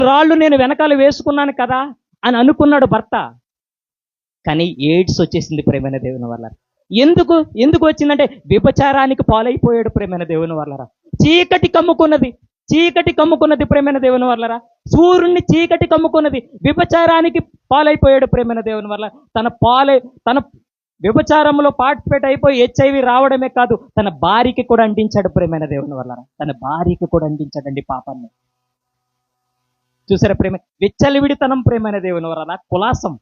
రాళ్ళు నేను వెనకాల వేసుకున్నాను కదా అని అనుకున్నాడు భర్త. కానీ ఎయిడ్స్ వచ్చేసింది ప్రేమైన దేవుని వల్ల. ఎందుకు ఎందుకు వచ్చిందంటే వ్యభిచారానికి పాలైపోయాడు ప్రేమైన దేవుని వల్లరా. చీకటి కమ్ముకున్నది ప్రేమైన దేవుని వల్లరా. సూర్యుడిని చీకటి కమ్ముకున్నది, వ్యభిచారానికి పాలైపోయాడు ప్రేమైన దేవుని వల్ల. తన వ్యభిచారంలో పార్టిసిపేట్ అయిపోయి HIV రావడమే కాదు, తన భార్యకి కూడా అంటించాడు ప్రేమైన దేవుని వల్లరా. తన భార్యకి కూడా అంటించాడండి పాపాన్ని. చూసారా ప్రేమ, విచ్చలవిడితనం ప్రేమైన దేవుని వల్ల, కులాసం.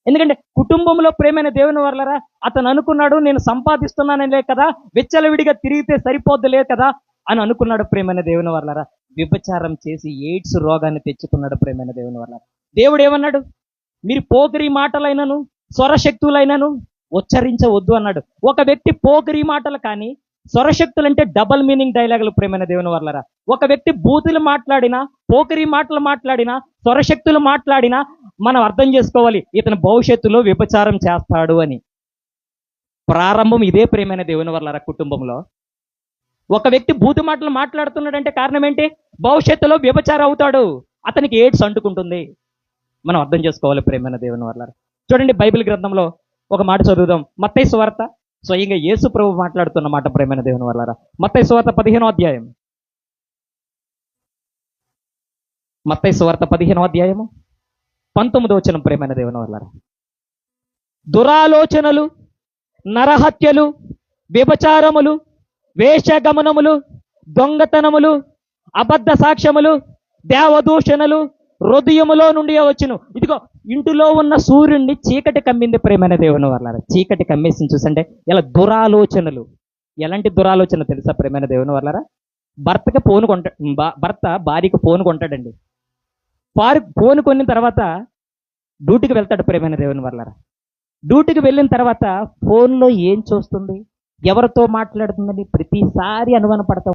ఎందుకంటే కుటుంబంలో ప్రేమైన దేవుని వల్లరా, అతను అనుకున్నాడు నేను సంపాదిస్తున్నానలే కదా, విచ్చలవిడిగా తిరిగితే సరిపోద్దులే కదా అని అనుకున్నాడు ప్రేమైన దేవుని వల్లరా. వ్యభిచారం చేసి ఎయిడ్స్ రోగాన్ని తెచ్చుకున్నాడు ప్రేమైన దేవుని వల్లరా. దేవుడు ఏమన్నాడు? మీరు పోకిరి మాటలైనను స్వరశక్తులైనను ఉచ్చరించవద్దు అన్నాడు. ఒక వ్యక్తి పోకిరి మాటలు కానీ స్వరశక్తులు అంటే డబల్ మీనింగ్ డైలాగులు ప్రేమైన దేవుని వల్లరా. ఒక వ్యక్తి బూతులు మాట్లాడినా, పోకిరి మాటలు మాట్లాడినా, స్వరశక్తులు మాట్లాడినా మనం అర్థం చేసుకోవాలి, ఇతను భవిష్యత్తులో వ్యభిచారం చేస్తాడు అని. ప్రారంభం ఇదే ప్రేమైన దేవుని వల్లరా. కుటుంబంలో ఒక వ్యక్తి బూతు మాటలు మాట్లాడుతున్నాడంటే కారణం ఏంటి? భవిష్యత్తులో వ్యభిచారం అవుతాడు, అతనికి ఎయిడ్స్ అంటుకుంటుంది. మనం అర్థం చేసుకోవాలి ప్రేమైన దేవుని వల్లరా. చూడండి, బైబిల్ గ్రంథంలో ఒక మాట చదువుదాం. మత్తయి సువార్త, స్వయంగా యేసు ప్రభు మాట్లాడుతున్న మాట ప్రేమైన దేవుని వల్లరా. మత్తయి సువార్త 15వ అధ్యాయం. మత్తయి సువార్త 15వ అధ్యాయము 19వ వచనం ప్రేమైన దేవుని వల్లరా. దురాలోచనలు, నరహత్యలు, వ్యభిచారములు, వేషగమనములు, దొంగతనములు, అబద్ధ సాక్ష్యములు, దేవదూషణలు హృదయములో నుండి వచ్చును. ఇదిగో ఇంటిలో ఉన్న సూర్యుడిని చీకటి కమ్మింది ప్రేమైన దేవుని వల్లరా. చీకటి కమ్మేసి చూసంటే ఇలా దురాలోచనలు. ఎలాంటి దురాలోచన తెలుసా ప్రేమైన దేవుని వల్లరా? భర్త భార్యకు ఫోన్ కొంటాడండి. ఫోన్ కొన్న తర్వాత డ్యూటీకి వెళ్తాడు ప్రేమైన దేవుని వల్లరా. డ్యూటీకి వెళ్ళిన తర్వాత ఫోన్లో ఏం చూస్తుంది, ఎవరితో మాట్లాడుతుందని ప్రతిసారి అనుమాన పడతాం.